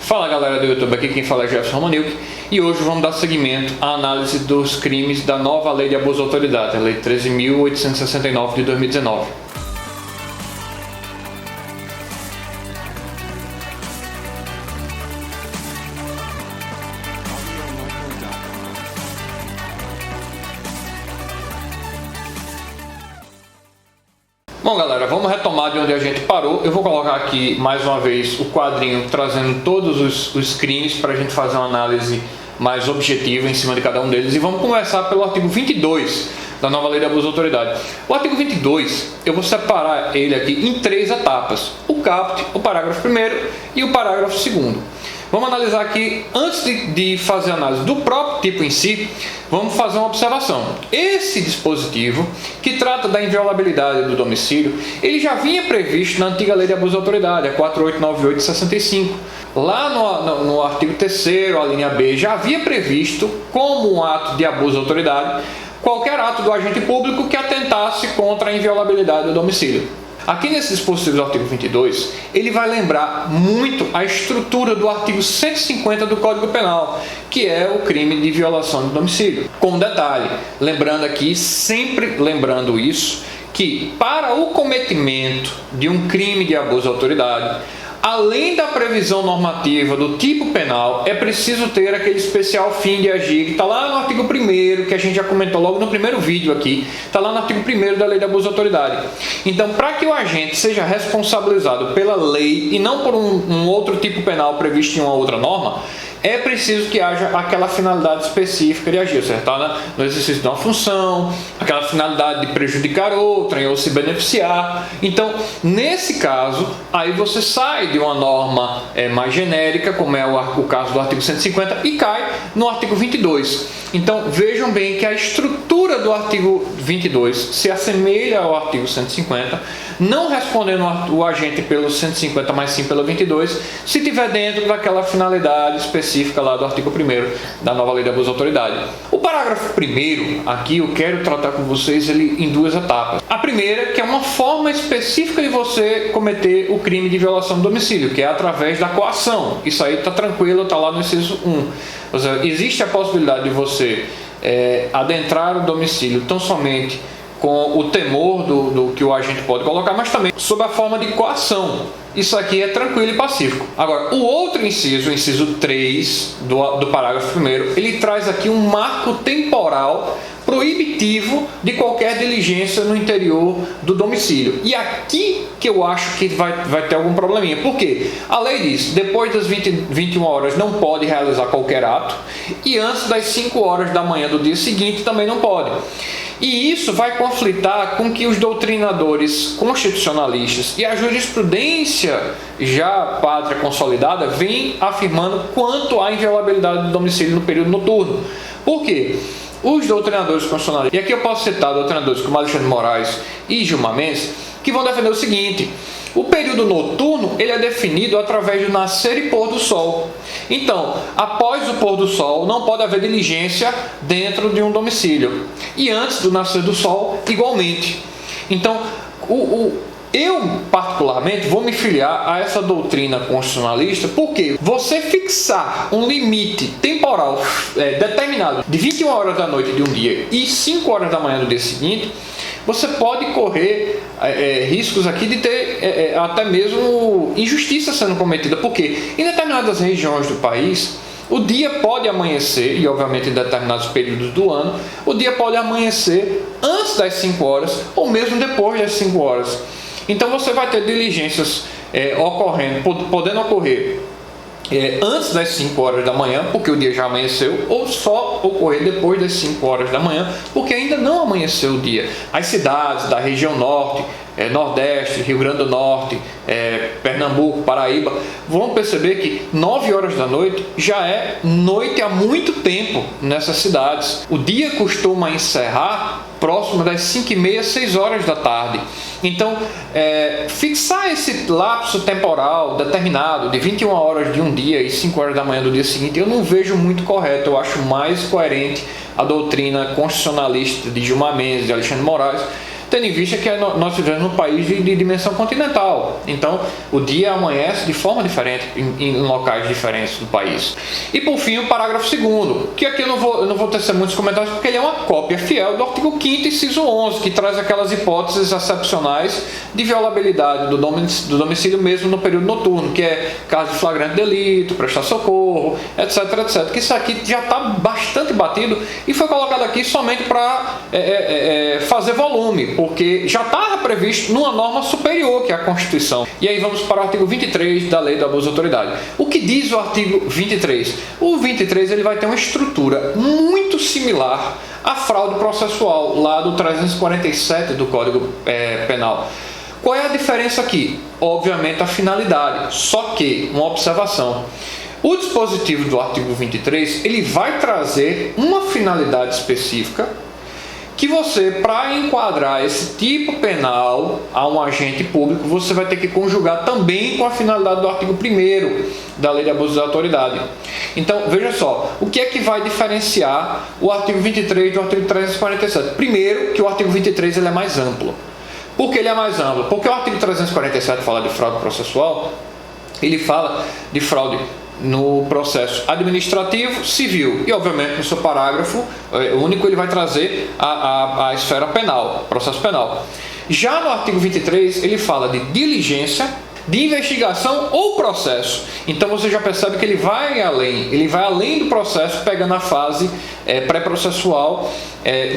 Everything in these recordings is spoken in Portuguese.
Fala galera do YouTube, aqui quem fala é Jefferson Romanilk e hoje vamos dar seguimento à análise dos crimes da nova Lei de Abuso de Autoridade, a Lei 13.869 de 2019. Bom galera, vamos retomar de onde a gente parou. Eu vou colocar aqui mais uma vez o quadrinho trazendo todos os crimes para a gente fazer uma análise mais objetiva em cima de cada um deles. E vamos começar pelo artigo 22 da nova Lei de Abuso de Autoridade. O artigo 22, eu vou separar ele aqui em três etapas: o caput, o parágrafo 1º e o parágrafo 2º. Vamos analisar aqui, antes de fazer a análise do próprio tipo em si, vamos fazer uma observação. Esse dispositivo, que trata da inviolabilidade do domicílio, ele já vinha previsto na antiga Lei de Abuso de Autoridade, a 4898 de 65. Lá no artigo 3º, a linha B, já havia previsto, como um ato de abuso de autoridade, qualquer ato do agente público que atentasse contra a inviolabilidade do domicílio. Aqui nesse dispositivo do artigo 22, ele vai lembrar muito a estrutura do artigo 150 do Código Penal, que é o crime de violação de domicílio. Com detalhe, lembrando aqui, sempre lembrando isso, que para o cometimento de um crime de abuso de autoridade, além da previsão normativa do tipo penal, é preciso ter aquele especial fim de agir, que está lá no artigo 1º, que a gente já comentou logo no primeiro vídeo aqui, está lá no artigo 1º da Lei de Abuso de Autoridade. Então, para que o agente seja responsabilizado pela lei e não por um outro tipo penal previsto em uma outra norma, é preciso que haja aquela finalidade específica de agir, certo? No exercício de uma função, aquela finalidade de prejudicar outrem ou se beneficiar. Então, nesse caso, aí você sai de uma norma mais genérica, como é o caso do artigo 150, e cai no artigo 22. Então, vejam bem que a estrutura do artigo 22 se assemelha ao artigo 150, não respondendo o agente pelo 150, mas sim pelo 22, se estiver dentro daquela finalidade específica lá do artigo 1º da nova Lei de Abuso de Autoridade. O parágrafo 1º, aqui eu quero tratar com vocês ele em duas etapas. A primeira, que é uma forma específica de você cometer o crime de violação do domicílio, que é através da coação. Isso aí está tranquilo, está lá no inciso 1. Ou seja, existe a possibilidade de você adentrar o domicílio tão somente com o temor do que o agente pode colocar, mas também sob a forma de coação. Isso aqui é tranquilo e pacífico. Agora, o outro inciso, o inciso 3 do parágrafo 1º, ele traz aqui um marco temporal proibitivo de qualquer diligência no interior do domicílio. E aqui que eu acho que vai ter algum probleminha. Por quê? A lei diz, depois das 21 horas não pode realizar qualquer ato e antes das 5 horas da manhã do dia seguinte também não pode. E isso vai conflitar com que os doutrinadores constitucionalistas e a jurisprudência já pátria consolidada vem afirmando quanto à inviolabilidade do domicílio no período noturno. Por quê? Os doutrinadores constitucionalistas, e aqui eu posso citar doutrinadores como Alexandre de Moraes e Gilmar Mendes, que vão defender o seguinte: o período noturno ele é definido através do nascer e pôr do sol. Então, após o pôr do sol, não pode haver diligência dentro de um domicílio. E antes do nascer do sol, igualmente. Então, eu, particularmente, vou me filiar a essa doutrina constitucionalista, porque você fixar um limite temporal determinado de 21 horas da noite de um dia e 5 horas da manhã do dia seguinte, você pode correr riscos aqui de ter até mesmo injustiça sendo cometida, porque em determinadas regiões do país, o dia pode amanhecer, e obviamente em determinados períodos do ano, o dia pode amanhecer antes das 5 horas ou mesmo depois das 5 horas. Então você vai ter diligências podendo ocorrer antes das 5 horas da manhã, porque o dia já amanheceu, ou só ocorrer depois das 5 horas da manhã, porque ainda não amanheceu o dia. As cidades da região norte, Nordeste, Rio Grande do Norte, Pernambuco, Paraíba, vão perceber que 9 horas da noite já é noite há muito tempo nessas cidades. O dia costuma encerrar próximo das 5h30, 6 horas da tarde. Então, fixar esse lapso temporal determinado de 21 horas de um dia e 5 horas da manhã do dia seguinte, eu não vejo muito correto. Eu acho mais coerente a doutrina constitucionalista de Gilmar Mendes e Alexandre de Moraes tendo em vista que nós vivemos num país de dimensão continental. Então, o dia amanhece de forma diferente em locais diferentes do país. E por fim, o parágrafo 2º, que aqui eu não vou tecer muitos comentários, porque ele é uma cópia fiel do artigo 5º, inciso 11, que traz aquelas hipóteses excepcionais de violabilidade do domicílio mesmo no período noturno, que é caso de flagrante delito, prestar socorro, etc, etc. Que isso aqui já está bastante batido e foi colocado aqui somente para fazer volume, porque já estava previsto numa norma superior, que é a Constituição. E aí vamos para o artigo 23 da Lei do Abuso de Autoridade. O que diz o artigo 23? O 23 ele vai ter uma estrutura muito similar à fraude processual, lá do 347 do Código Penal. Qual é a diferença aqui? Obviamente a finalidade, só que, uma observação, o dispositivo do artigo 23, ele vai trazer uma finalidade específica que você, para enquadrar esse tipo penal a um agente público, você vai ter que conjugar também com a finalidade do artigo 1º da Lei de Abuso de Autoridade. Então, veja só, o que é que vai diferenciar o artigo 23 do artigo 347? Primeiro, que o artigo 23 ele é mais amplo. Por que ele é mais amplo? Porque o artigo 347 fala de fraude processual, ele fala de fraude no processo administrativo, civil e, obviamente, no seu parágrafo único ele vai trazer a esfera penal, processo penal. Já no artigo 23, ele fala de diligência, de investigação ou processo. Então você já percebe que ele vai além do processo, pegando a fase pré-processual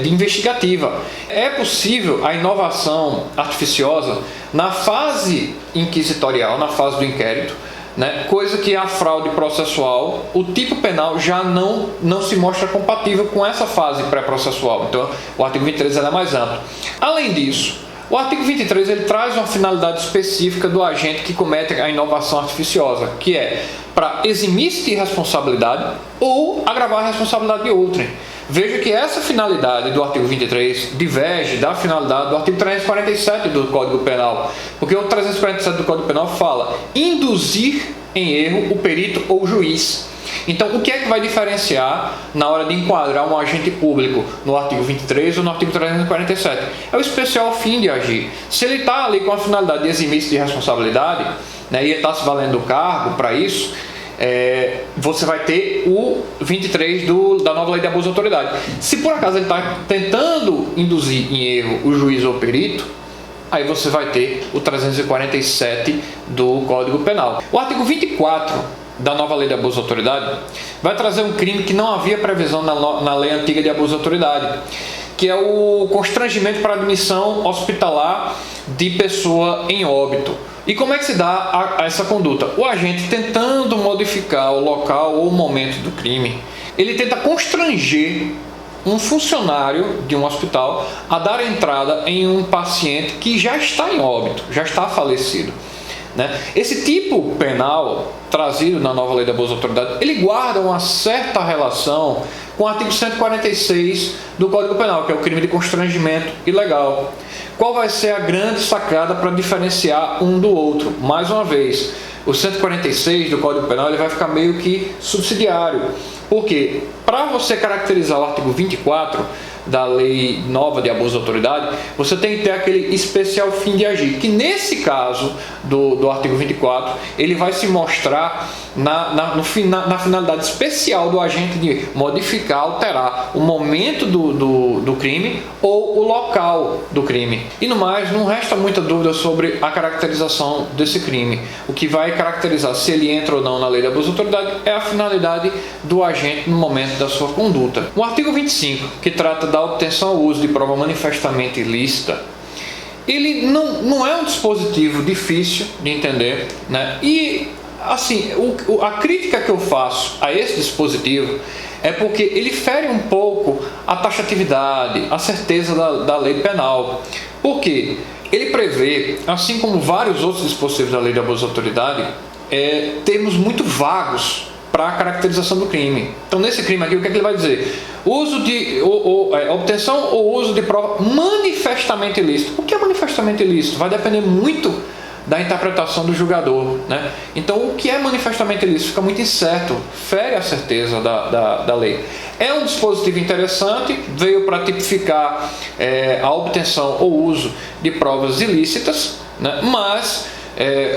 de investigativa. É possível a inovação artificiosa na fase inquisitorial, na fase do inquérito, né? Coisa que a fraude processual, o tipo penal já não se mostra compatível com essa fase pré-processual. Então o artigo 23 é mais amplo. Além disso, o artigo 23 ele traz uma finalidade específica do agente que comete a inovação artificiosa, que é para eximir-se de responsabilidade ou agravar a responsabilidade de outrem. Veja que essa finalidade do artigo 23 diverge da finalidade do artigo 347 do Código Penal, porque o 347 do Código Penal fala induzir em erro o perito ou o juiz. Então, o que é que vai diferenciar na hora de enquadrar um agente público no artigo 23 ou no artigo 347? É o especial fim de agir. Se ele está ali com a finalidade de eximir-se de responsabilidade, né, e ele está se valendo do cargo para isso, você vai ter o 23 da nova Lei de Abuso de Autoridade. Se por acaso ele está tentando induzir em erro o juiz ou o perito, aí você vai ter o 347 do Código Penal. O artigo 24 da nova Lei de Abuso de Autoridade vai trazer um crime que não havia previsão na lei antiga de abuso de autoridade, que é o constrangimento para admissão hospitalar de pessoa em óbito. E como é que se dá essa conduta? O agente, tentando modificar o local ou o momento do crime, ele tenta constranger um funcionário de um hospital a dar entrada em um paciente que já está em óbito, já está falecido, né? Esse tipo penal trazido na nova Lei de Abuso de Autoridade, ele guarda uma certa relação com o artigo 146 do Código Penal, que é o crime de constrangimento ilegal. Qual vai ser a grande sacada para diferenciar um do outro? Mais uma vez, o 146 do Código Penal ele vai ficar meio que subsidiário. Porque para você caracterizar o artigo 24 da Lei Nova de Abuso de Autoridade, você tem que ter aquele especial fim de agir, que nesse caso do artigo 24, ele vai se mostrar na finalidade especial do agente de modificar, alterar o momento do crime ou o local do crime. E no mais, não resta muita dúvida sobre a caracterização desse crime. O que vai caracterizar se ele entra ou não na Lei de Abuso de Autoridade é a finalidade do agente no momento da sua conduta. O artigo 25, que trata da obtenção ou uso de prova manifestamente ilícita, ele não é um dispositivo difícil de entender, né? E assim, a crítica que eu faço a esse dispositivo é porque ele fere um pouco a taxatividade, a certeza da lei penal. Por quê? Ele prevê, assim como vários outros dispositivos da Lei de Abuso de Autoridade, termos muito vagos para a caracterização do crime. Então, nesse crime aqui, o que é que ele vai dizer? Obtenção ou uso de prova manifestamente ilícito. O que é manifestamente ilícito? Vai depender muito da interpretação do julgador, né? Então, o que é manifestamente ilícito fica muito incerto, fere a certeza da lei. É um dispositivo interessante, veio para tipificar a obtenção ou uso de provas ilícitas, né? Mas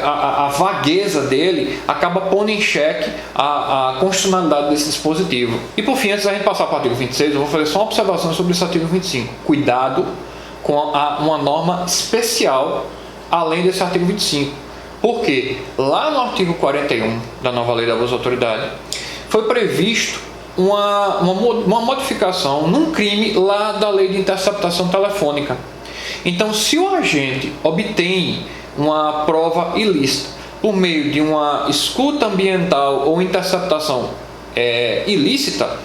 a vagueza dele acaba pondo em xeque a constitucionalidade desse dispositivo. E por fim, antes da gente passar para o artigo 26, eu vou fazer só uma observação sobre esse artigo 25. Cuidado com uma norma especial além desse artigo 25. Porque lá no artigo 41 da nova lei da abuso de autoridade foi previsto uma modificação num crime lá da lei de interceptação telefônica. Então, se o agente obtém uma prova ilícita por meio de uma escuta ambiental ou interceptação ilícita,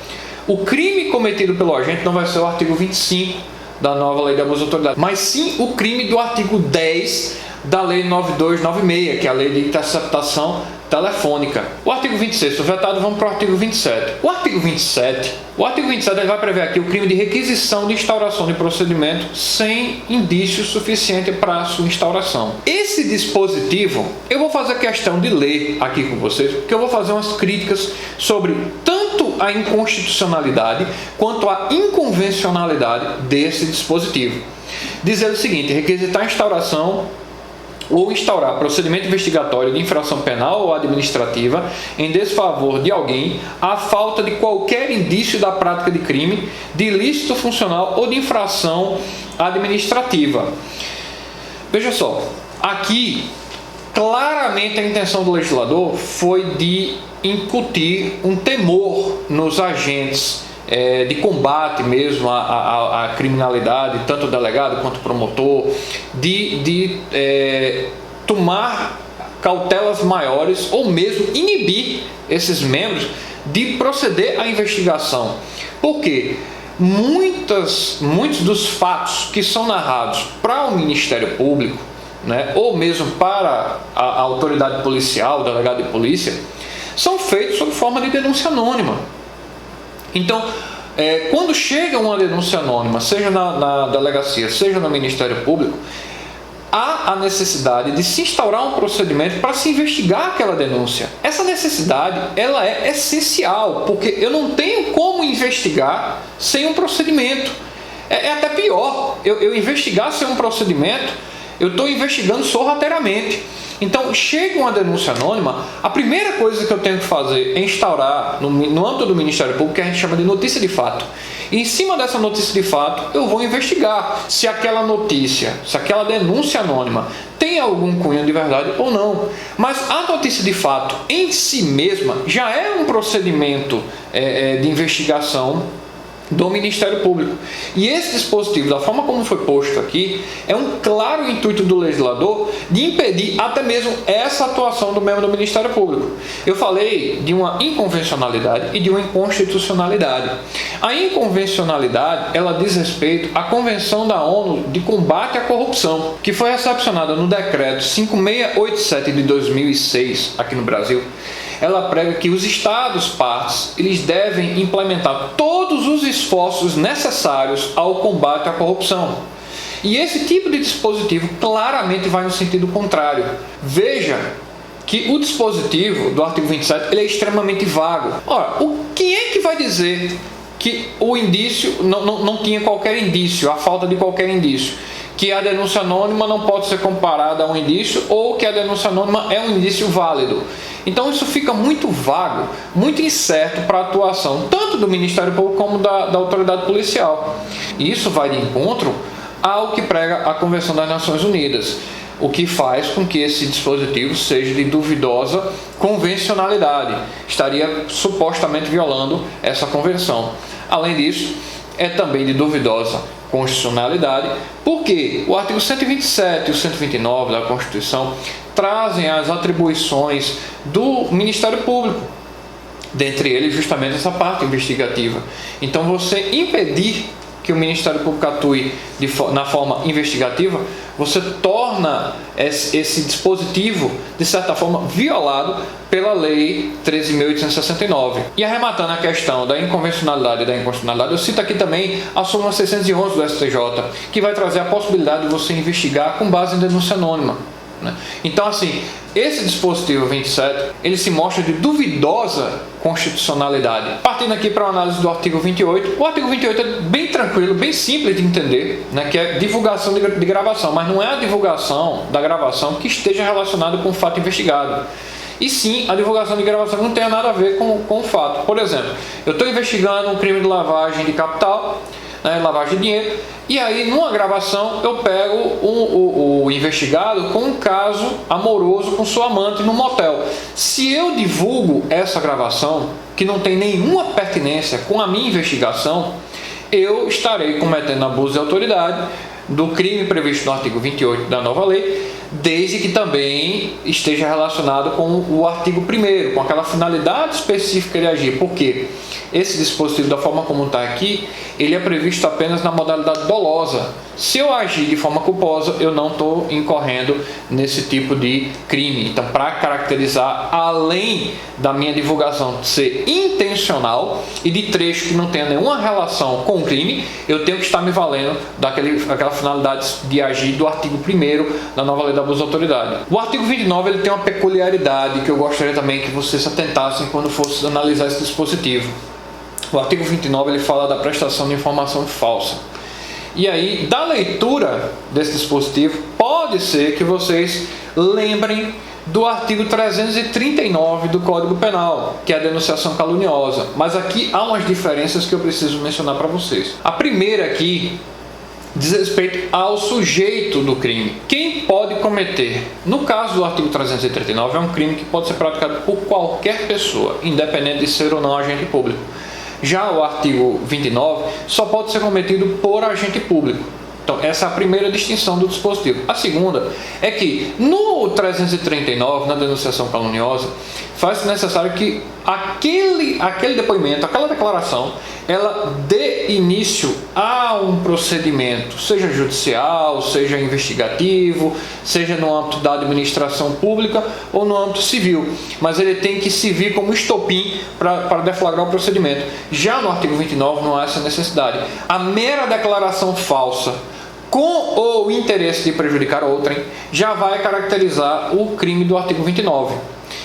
o crime cometido pelo agente não vai ser o artigo 25 da nova lei de abuso de autoridade, mas sim o crime do artigo 10 da lei 9296, que é a lei de interceptação telefônica. O artigo 26 foi vetado, vamos para o artigo 27. O artigo 27 ele vai prever aqui o crime de requisição de instauração de procedimento sem indício suficiente para a sua instauração. Esse dispositivo, eu vou fazer questão de ler aqui com vocês, porque eu vou fazer umas críticas sobre tanto a inconstitucionalidade quanto a inconvencionalidade desse dispositivo. Diz ele o seguinte: requisitar a instauração ou instaurar procedimento investigatório de infração penal ou administrativa em desfavor de alguém à falta de qualquer indício da prática de crime, de ilícito funcional ou de infração administrativa. Veja só, aqui claramente a intenção do legislador foi de incutir um temor nos agentes de combate mesmo à criminalidade, tanto o delegado quanto o promotor, de tomar cautelas maiores ou mesmo inibir esses membros de proceder à investigação. Por quê? Muitos dos fatos que são narrados para o Ministério Público, né, ou mesmo para a autoridade policial, o delegado de polícia, são feitos sob forma de denúncia anônima. Então, quando chega uma denúncia anônima, seja na delegacia, seja no Ministério Público, há a necessidade de se instaurar um procedimento para se investigar aquela denúncia. Essa necessidade, ela é essencial, porque eu não tenho como investigar sem um procedimento. É até pior, eu investigar sem um procedimento, eu estou investigando sorrateiramente. Então, chega uma denúncia anônima, a primeira coisa que eu tenho que fazer é instaurar, no âmbito do Ministério Público, que a gente chama de notícia de fato. E em cima dessa notícia de fato, eu vou investigar se aquela notícia, se aquela denúncia anônima tem algum cunho de verdade ou não. Mas a notícia de fato, em si mesma, já é um procedimento de investigação do Ministério Público. E esse dispositivo, da forma como foi posto aqui, é um claro intuito do legislador de impedir até mesmo essa atuação do membro do Ministério Público. Eu falei de uma inconvencionalidade e de uma inconstitucionalidade. A inconvencionalidade, ela diz respeito à Convenção da ONU de Combate à Corrupção, que foi recepcionada no Decreto 5687 de 2006, aqui no Brasil. Ela prega que os Estados partes eles devem implementar todos os esforços necessários ao combate à corrupção. E esse tipo de dispositivo claramente vai no sentido contrário. Veja que o dispositivo do artigo 27 ele é extremamente vago. Ora, quem é que vai dizer que o indício não tinha qualquer indício, a falta de qualquer indício? Que a denúncia anônima não pode ser comparada a um indício ou que a denúncia anônima é um indício válido. Então isso fica muito vago, muito incerto para a atuação tanto do Ministério Público como da autoridade policial. E isso vai de encontro ao que prega a Convenção das Nações Unidas, o que faz com que esse dispositivo seja de duvidosa convencionalidade. Estaria supostamente violando essa convenção. Além disso, é também de duvidosa constitucionalidade, porque o artigo 127 e o 129 da Constituição trazem as atribuições do Ministério Público, dentre eles justamente essa parte investigativa. Então, você impedir que o Ministério Público atue na forma investigativa, você torna esse dispositivo, de certa forma, violado pela Lei 13.869. E arrematando a questão da inconvencionalidade e da inconstitucionalidade, eu cito aqui também a súmula 611 do STJ, que vai trazer a possibilidade de você investigar com base em denúncia anônima. né? Então, assim, esse dispositivo 27, ele se mostra de duvidosa constitucionalidade. Partindo aqui para a análise do artigo 28, o artigo 28 é bem tranquilo, bem simples de entender, né, que é divulgação de gravação, mas não é a divulgação da gravação que esteja relacionada com o fato investigado. E sim, a divulgação de gravação não tem nada a ver com o fato. Por exemplo, eu estou investigando um crime de lavagem de capital, né, lavagem de dinheiro, e aí numa gravação eu pego o investigado com um caso amoroso com sua amante no motel. Se eu divulgo essa gravação, que não tem nenhuma pertinência com a minha investigação, eu estarei cometendo abuso de autoridade do crime previsto no artigo 28 da nova lei, desde que também esteja relacionado com o artigo 1º, com aquela finalidade específica de agir. Porque esse dispositivo, da forma como está aqui, ele é previsto apenas na modalidade dolosa. Se eu agir de forma culposa, eu não estou incorrendo nesse tipo de crime. Então, para caracterizar, além da minha divulgação ser intencional e de trecho que não tenha nenhuma relação com o crime, eu tenho que estar me valendo daquela finalidade de agir do artigo 1º da nova lei da abuso de autoridade. O artigo 29 ele tem uma peculiaridade que eu gostaria também que vocês se atentassem quando fosse analisar esse dispositivo. O artigo 29 ele fala da prestação de informação falsa. E aí, da leitura desse dispositivo, pode ser que vocês lembrem do artigo 339 do Código Penal, que é a denunciação caluniosa. Mas aqui há umas diferenças que eu preciso mencionar para vocês. A primeira aqui diz respeito ao sujeito do crime. Quem pode cometer? No caso do artigo 339, é um crime que pode ser praticado por qualquer pessoa, independente de ser ou não agente público. Já o artigo 29 só pode ser cometido por agente público. Então, essa é a primeira distinção do dispositivo. A segunda é que no 339, na denunciação caluniosa, faz-se necessário que aquele depoimento, aquela declaração, ela dê início a um procedimento, seja judicial, seja investigativo, seja no âmbito da administração pública ou no âmbito civil. Mas ele tem que servir como estopim para deflagrar o procedimento. Já no artigo 29 não há essa necessidade. A mera declaração falsa com o interesse de prejudicar outrem já vai caracterizar o crime do artigo 29.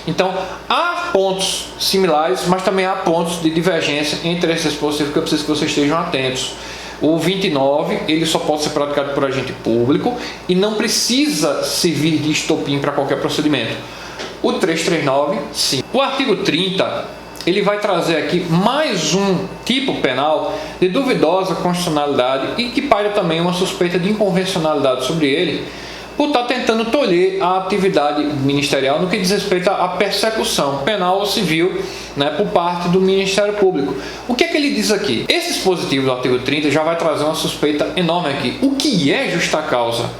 Então, há pontos similares, mas também há pontos de divergência entre esses dispositivos que eu preciso que vocês estejam atentos. O 29, ele só pode ser praticado por agente público e não precisa servir de estopim para qualquer procedimento. O 339, sim. O artigo 30, ele vai trazer aqui mais um tipo penal de duvidosa constitucionalidade e que paira também uma suspeita de inconvencionalidade sobre ele, por estar tentando tolher a atividade ministerial no que diz respeito à persecução penal ou civil, né, por parte do Ministério Público. O que é que ele diz aqui? Esse dispositivo do artigo 30 já vai trazer uma suspeita enorme aqui. O que é justa causa?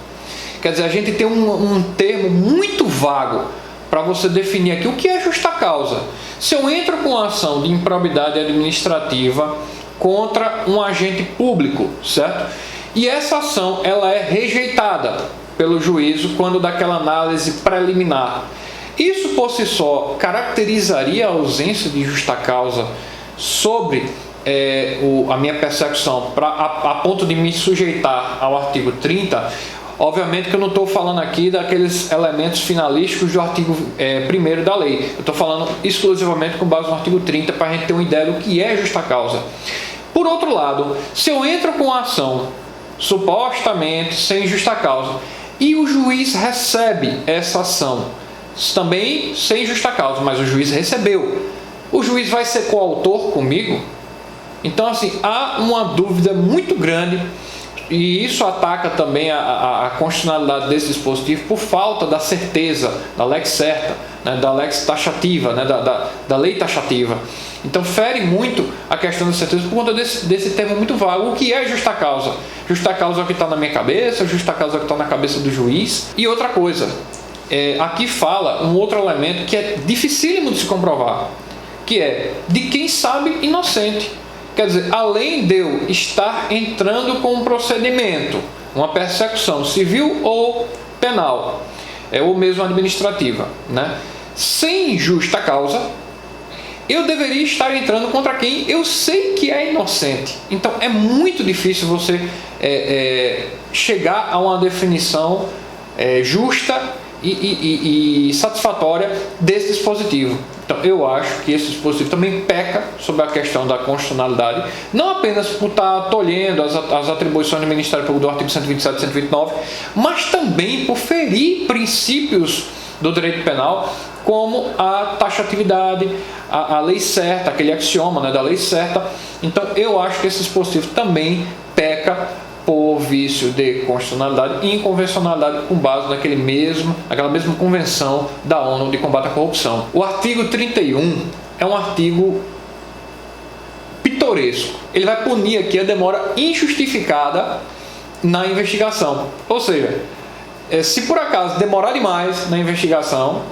Quer dizer, a gente tem um termo muito vago para você definir aqui o que é justa causa. Se eu entro com uma ação de improbidade administrativa contra um agente público, certo? E essa ação ela é rejeitada pelo juízo quando daquela análise preliminar. Isso por si só caracterizaria a ausência de justa causa sobre a minha persecução a ponto de me sujeitar ao artigo 30. Obviamente que eu não estou falando aqui daqueles elementos finalísticos do artigo 1º da lei. Eu estou falando exclusivamente com base no artigo 30 para a gente ter uma ideia do que é justa causa. Por outro lado, se eu entro com a ação supostamente sem justa causa e o juiz recebe essa ação também sem justa causa, mas o juiz recebeu, o juiz vai ser coautor comigo? Então, assim, há uma dúvida muito grande. E isso ataca também a constitucionalidade desse dispositivo por falta da certeza, da lex certa, né, da lex taxativa, né, da lei taxativa. Então fere muito a questão da certeza por conta desse termo muito vago. O que é justa causa? Justa causa é o que está na minha cabeça, justa causa é o que está na cabeça do juiz. E outra coisa, aqui fala um outro elemento que é dificílimo de se comprovar, que é de quem sabe inocente. Quer dizer, além de eu estar entrando com um procedimento, uma persecução civil ou penal, ou mesmo administrativa, né, sem justa causa, eu deveria estar entrando contra quem eu sei que é inocente. Então é muito difícil você chegar a uma definição justa e satisfatória desse dispositivo. Então eu acho que esse dispositivo também peca sobre a questão da constitucionalidade, não apenas por estar tolhendo as atribuições do Ministério Público do artigo 127 e 129, mas também por ferir princípios do direito penal, como a taxatividade, a lei certa, aquele axioma, né, da lei certa. Então eu acho que esse dispositivo também peca por vício de constitucionalidade e inconvencionalidade com base naquela mesma convenção da ONU de combate à corrupção. O artigo 31 é um artigo pitoresco. Ele vai punir aqui a demora injustificada na investigação. Ou seja, se por acaso demorar demais na investigação,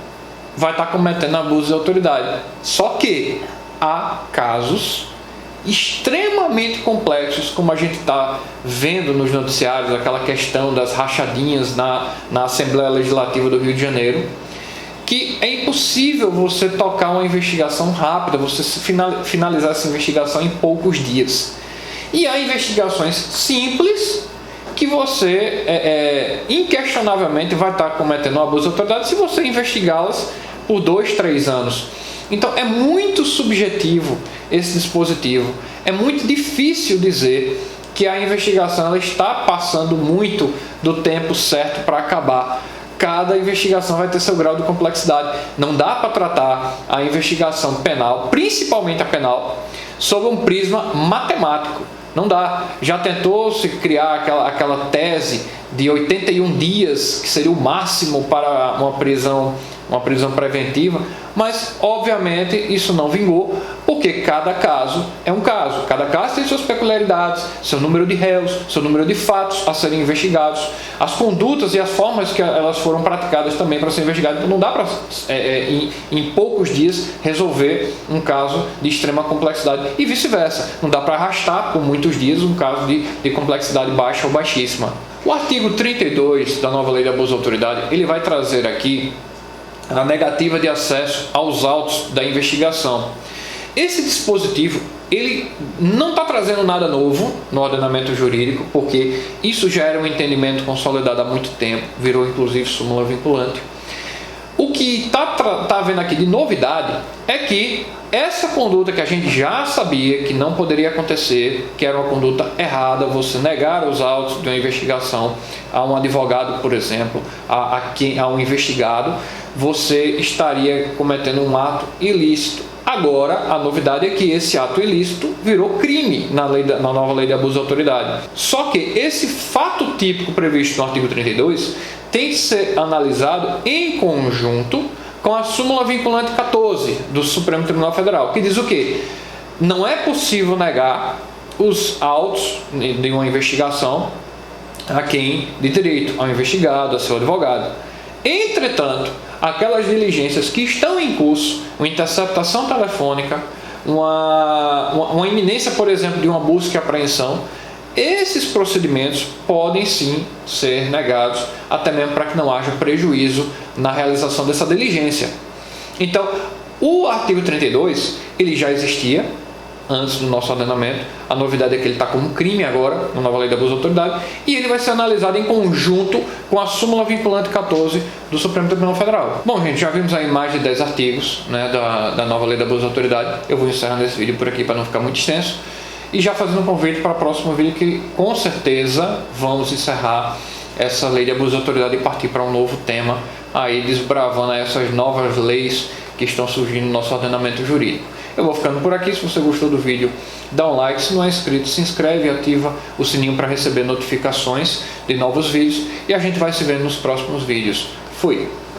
vai estar cometendo abuso de autoridade. Só que há casos extremamente complexos, como a gente está vendo nos noticiários, aquela questão das rachadinhas na Assembleia Legislativa do Rio de Janeiro, que é impossível você tocar uma investigação rápida, você finalizar essa investigação em poucos dias. E há investigações simples que você inquestionavelmente vai estar cometendo um abuso de autoridade se você investigá-las por 2, 3 anos. Então é muito subjetivo esse dispositivo. É muito difícil dizer que a investigação ela está passando muito do tempo certo para acabar. Cada investigação vai ter seu grau de complexidade. Não dá para tratar a investigação penal, principalmente a penal, sob um prisma matemático. Não dá. Já tentou se criar aquela tese de 81 dias, que seria o máximo para uma prisão preventiva, mas obviamente isso não vingou, porque cada caso é um caso. Cada caso tem suas peculiaridades, seu número de réus, seu número de fatos a serem investigados, as condutas e as formas que elas foram praticadas também para ser investigadas. Então não dá para, em poucos dias, resolver um caso de extrema complexidade e vice-versa. Não dá para arrastar por muitos dias um caso de complexidade baixa ou baixíssima. O artigo 32 da nova lei de abuso de autoridade, ele vai trazer aqui a negativa de acesso aos autos da investigação. Esse dispositivo, ele não está trazendo nada novo no ordenamento jurídico, porque isso já era um entendimento consolidado há muito tempo, virou inclusive súmula vinculante. O que está havendo aqui de novidade é que essa conduta que a gente já sabia que não poderia acontecer, que era uma conduta errada, você negar os autos de uma investigação a um advogado, por exemplo, a um investigado, você estaria cometendo um ato ilícito. Agora, a novidade é que esse ato ilícito virou crime na nova lei de abuso de autoridade. Só que esse fato típico previsto no artigo 32 tem que ser analisado em conjunto com a súmula vinculante 14 do Supremo Tribunal Federal, que diz o quê? Não é possível negar os autos de uma investigação a quem de direito, ao investigado, a seu advogado. Entretanto, aquelas diligências que estão em curso, uma interceptação telefônica, uma iminência, por exemplo, de uma busca e apreensão, esses procedimentos podem sim ser negados, até mesmo para que não haja prejuízo na realização dessa diligência. Então, o artigo 32, ele já existia antes do nosso ordenamento. A novidade é que ele está como crime agora, na nova lei de abuso de autoridade, e ele vai ser analisado em conjunto com a súmula vinculante 14 do Supremo Tribunal Federal. Bom, gente, já vimos aí mais de 10 artigos, né, da nova lei de abuso de autoridade. Eu vou encerrando esse vídeo por aqui para não ficar muito extenso. E já fazendo um convite para o próximo vídeo, que com certeza vamos encerrar essa lei de abuso de autoridade e partir para um novo tema, aí desbravando essas novas leis que estão surgindo no nosso ordenamento jurídico. Eu vou ficando por aqui. Se você gostou do vídeo, dá um like. Se não é inscrito, se inscreve e ativa o sininho para receber notificações de novos vídeos. E a gente vai se vendo nos próximos vídeos. Fui!